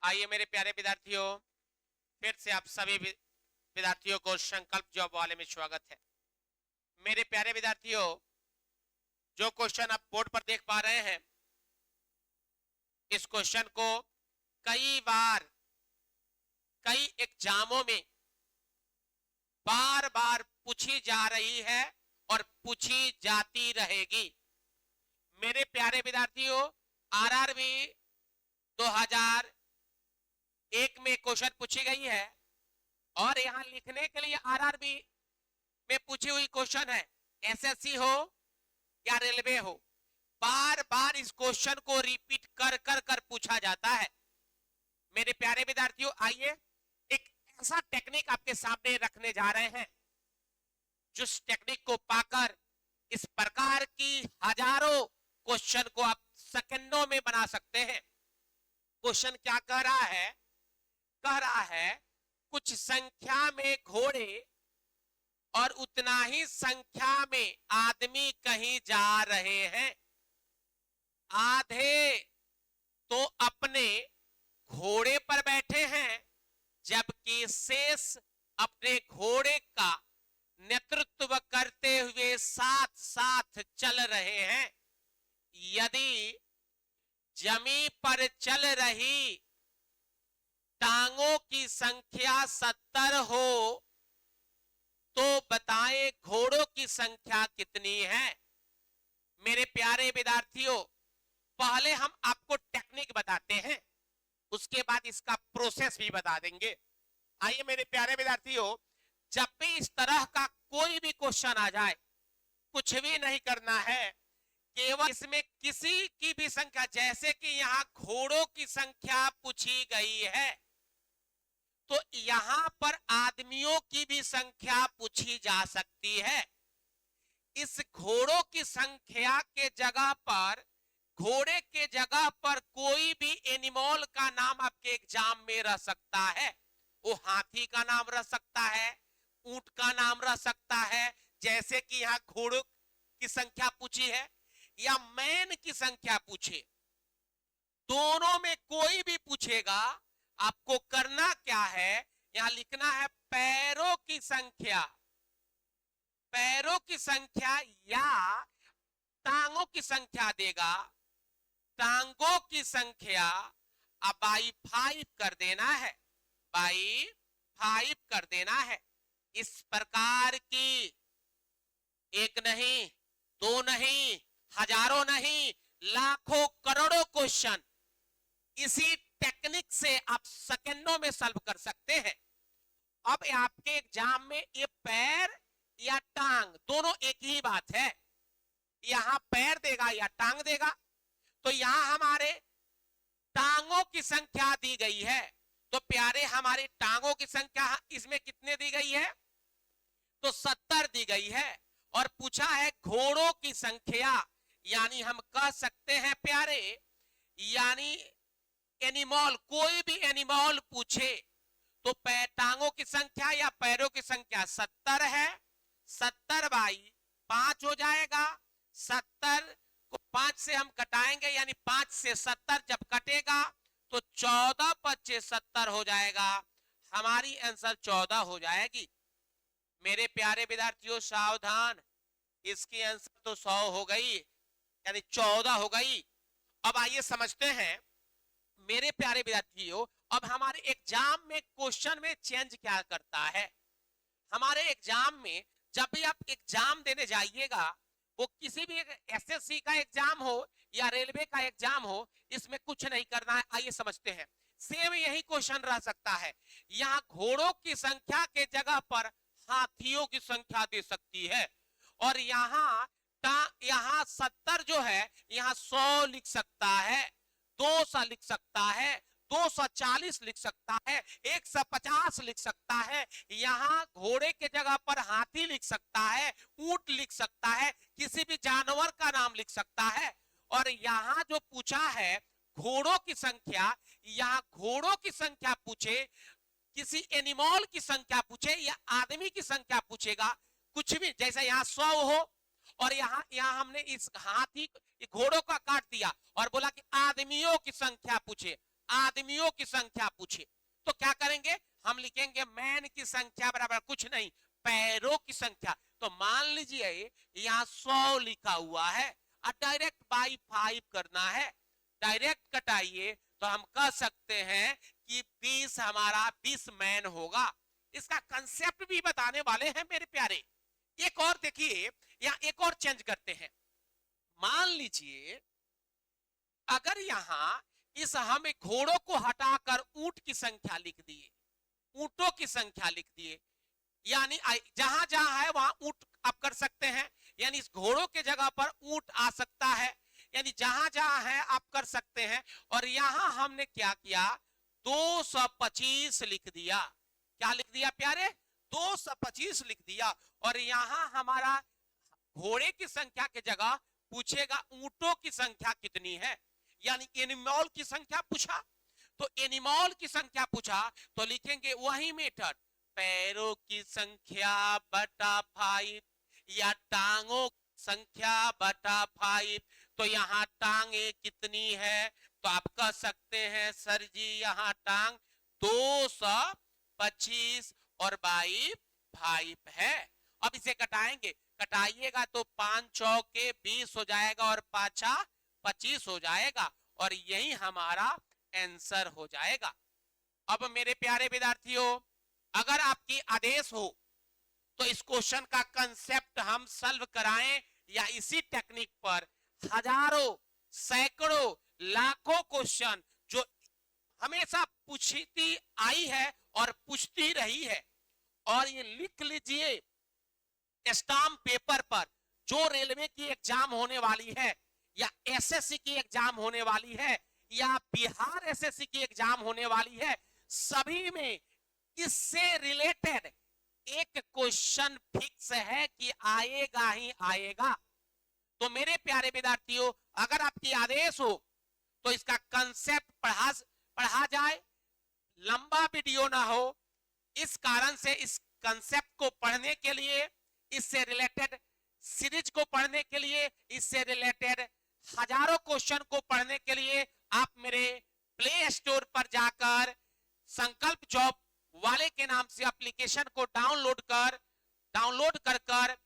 आइए मेरे प्यारे विद्यार्थियों, फिर से आप सभी विद्यार्थियों को संकल्प जॉब वाले में स्वागत है। मेरे प्यारे विद्यार्थियों, जो क्वेश्चन आप बोर्ड पर देख पा रहे हैं, इस क्वेश्चन को कई बार कई एग्जामों में बार बार पूछी जा रही है और पूछी जाती रहेगी। मेरे प्यारे विद्यार्थियों, आरआरबी 2001 में क्वेश्चन पूछी गई है और यहां लिखने के लिए आरआरबी में पूछी हुई क्वेश्चन है, एसएससी हो या रेलवे हो, बार बार इस क्वेश्चन को रिपीट कर कर कर पूछा जाता है। मेरे प्यारे विद्यार्थियों, आइए एक ऐसा टेक्निक आपके सामने रखने जा रहे हैं जिस टेक्निक को पाकर इस प्रकार की हजारों क्वेश्चन को आप सेकंडों में बना सकते हैं। क्वेश्चन क्या कह रहा है? कह रहा है कुछ संख्या में घोड़े और उतना ही संख्या में आदमी कहीं जा रहे हैं। आधे तो अपने घोड़े पर बैठे हैं जबकि शेष अपने घोड़े का नेतृत्व करते हुए साथ साथ चल रहे हैं। यदि जमीन पर चल रही टांगों की संख्या 70 हो तो बताएं घोड़ों की संख्या कितनी है। मेरे प्यारे विद्यार्थियों, पहले हम आपको टेक्निक बताते हैं, उसके बाद इसका प्रोसेस भी बता देंगे। आइए मेरे प्यारे विद्यार्थियों, जब भी इस तरह का कोई भी क्वेश्चन आ जाए, कुछ भी नहीं करना है, केवल इसमें किसी की भी संख्या, जैसे कि यहां घोड़ों की संख्या पूछी गई है तो यहां पर आदमियों की भी संख्या पूछी जा सकती है। इस घोड़ों की संख्या के जगह पर, घोड़े के जगह पर कोई भी एनिमल का नाम आपके एग्जाम में रह सकता है। वो हाथी का नाम रह सकता है, ऊंट का नाम रह सकता है, जैसे कि यहां घोड़ों की संख्या पूछी है, या मैन की संख्या पूछे। दोनों में कोई भी पूछेगा, आपको करना क्या है, यहां लिखना है पैरों की संख्या। पैरों की संख्या या टांगों की संख्या देगा, टांगों की संख्या अब बाई 5 कर देना है, बाई 5 कर देना है। इस प्रकार की एक नहीं, दो नहीं, हजारों नहीं, लाखों करोड़ों क्वेश्चन इसी टेक्निक से आप सेकंडों में सॉल्व कर सकते हैं। अब आपके एग्जाम में ये पैर या टांग दोनों एक ही बात है, यहां पैर देगा या टांग देगा। तो यहां हमारे टांगों की संख्या दी गई है, तो प्यारे हमारी टांगों की संख्या इसमें कितने दी गई है? तो 70 दी गई है। और पूछा है घोड़ों की संख्या, यानी हम कह सकते हैं प्यारे, यानी एनिमल, कोई भी एनिमल पूछे तो टांगों की संख्या या पैरों की संख्या 70 है। 70 बाई 5 हो जाएगा। 70 को 5 से हम कटाएंगे, यानी 5 से 70 जब कटेगा तो 14 पच्चे 70 हो जाएगा। हमारी आंसर 14 हो जाएगी। मेरे प्यारे विद्यार्थियों सावधान, इसकी आंसर तो 100 हो गई, यानी 14 हो गई। अब आइए समझते हैं मेरे प्यारे विद्यार्थियों, अब हमारे एग्जाम में क्वेश्चन में चेंज क्या करता है। हमारे एग्जाम में जब भी आप एग्जाम देने जाइएगा, वो किसी भी एसएससी का एग्जाम हो या रेलवे का एग्जाम हो, इसमें कुछ नहीं करना है। आइए समझते हैं, सेम यही क्वेश्चन रह सकता है। यहां घोड़ों की संख्या के जगह पर हाथियों की संख्या दे सकती है, और यहां 70 जो है, यहां 100 लिख सकता है, 200 लिख सकता है, 240 लिख सकता है, 150 लिख सकता है। यहां घोड़े के जगह पर हाथी लिख सकता है, ऊंट लिख सकता है, किसी भी जानवर का नाम लिख सकता है। और यहां जो पूछा है घोड़ों की संख्या, यहां घोड़ों की संख्या पूछे, किसी एनिमल की संख्या पूछे या आदमी की संख्या पूछेगा, कुछ भी, जैसे यहां 100 हो और यहां हमने इस हाथी घोड़ों का काट दिया और बोला कि आदमियों की संख्या पूछे, आदमियों की संख्या पूछे तो क्या करेंगे, हम लिखेंगे मैन की संख्या बराबर कुछ नहीं, पैरों की संख्या। तो मान लीजिए यहाँ 100 लिखा हुआ है और डायरेक्ट बाई 5 करना है, डायरेक्ट कटाइए तो हम कह सकते हैं कि 20 हमारा 20 मैन होगा। इसका कंसेप्ट भी बताने वाले हैं मेरे प्यारे। एक और देखिए, यहाँ एक और चेंज करते हैं। मान लीजिए अगर यहां इस हम घोड़ों को हटाकर ऊंट की संख्या लिख दिए, ऊंटों की संख्या लिख दिए, यानी जहां जहां है वहां ऊंट आप कर सकते हैं, यानी इस घोड़ों के जगह पर ऊंट आ सकता है, यानी जहां जहां है आप कर सकते हैं। और यहां हमने क्या किया, 225 लिख दिया। क्या लिख दिया प्यारे, 225 लिख दिया। और यहां हमारा घोड़े की संख्या की जगह पूछेगा ऊंटों की संख्या कितनी है, यानी एनिमल की संख्या पूछा। तो एनिमल की संख्या पूछा तो लिखेंगे वही मेथड, पैरों की संख्या बटा 5 या टांगों संख्या बटा 5। तो यहाँ टांगे कितनी है, तो आप कह सकते हैं सर जी यहाँ टांग 225 और बाई 5 है। अब इसे कटाएंगे, कटाइएगा तो 5 चौके 20 हो जाएगा और 5 25 हो जाएगा और यही हमारा आंसर हो जाएगा। अब मेरे प्यारे विद्यार्थियों, अगर आपकी आदेश हो तो इस क्वेश्चन का कंसेप्ट हम सॉल्व कराएं या इसी टेक्निक पर हजारों सैकड़ों लाखों क्वेश्चन जो हमेशा पूछती आई है और पूछती रही है, और ये लिख लीजिए स्टाम्प पेपर पर, जो रेलवे की एग्जाम होने वाली है या एसएससी की एग्जाम होने वाली है या बिहार एसएससी की एग्जाम होने वाली है, सभी में इससे रिलेटेड एक क्वेश्चन फिक्स है कि आएगा ही आएगा। तो मेरे प्यारे विद्यार्थियों, अगर आपकी आदेश हो तो इसका कंसेप्ट पढ़ा जाए, लंबा वीडियो ना हो, इस कारण से इस कंसेप्ट को पढ़ने के लिए, इससे रिलेटेड सीरीज को पढ़ने के लिए, इससे रिलेटेड हजारों क्वेश्चन को पढ़ने के लिए आप मेरे प्ले स्टोर पर जाकर संकल्प जॉब वाले के नाम से एप्लीकेशन को डाउनलोड कर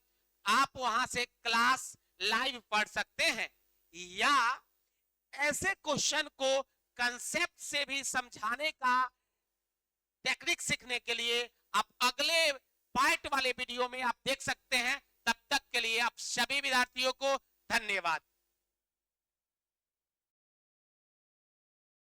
आप वहां से क्लास लाइव पढ़ सकते हैं, या ऐसे क्वेश्चन को कंसेप्ट से भी समझाने का टेक्निक सीखने के लिए आप अगले पार्ट वाले वीडियो में आप देख सकते हैं। तब तक के लिए आप सभी विद्यार्थियों को धन्यवाद।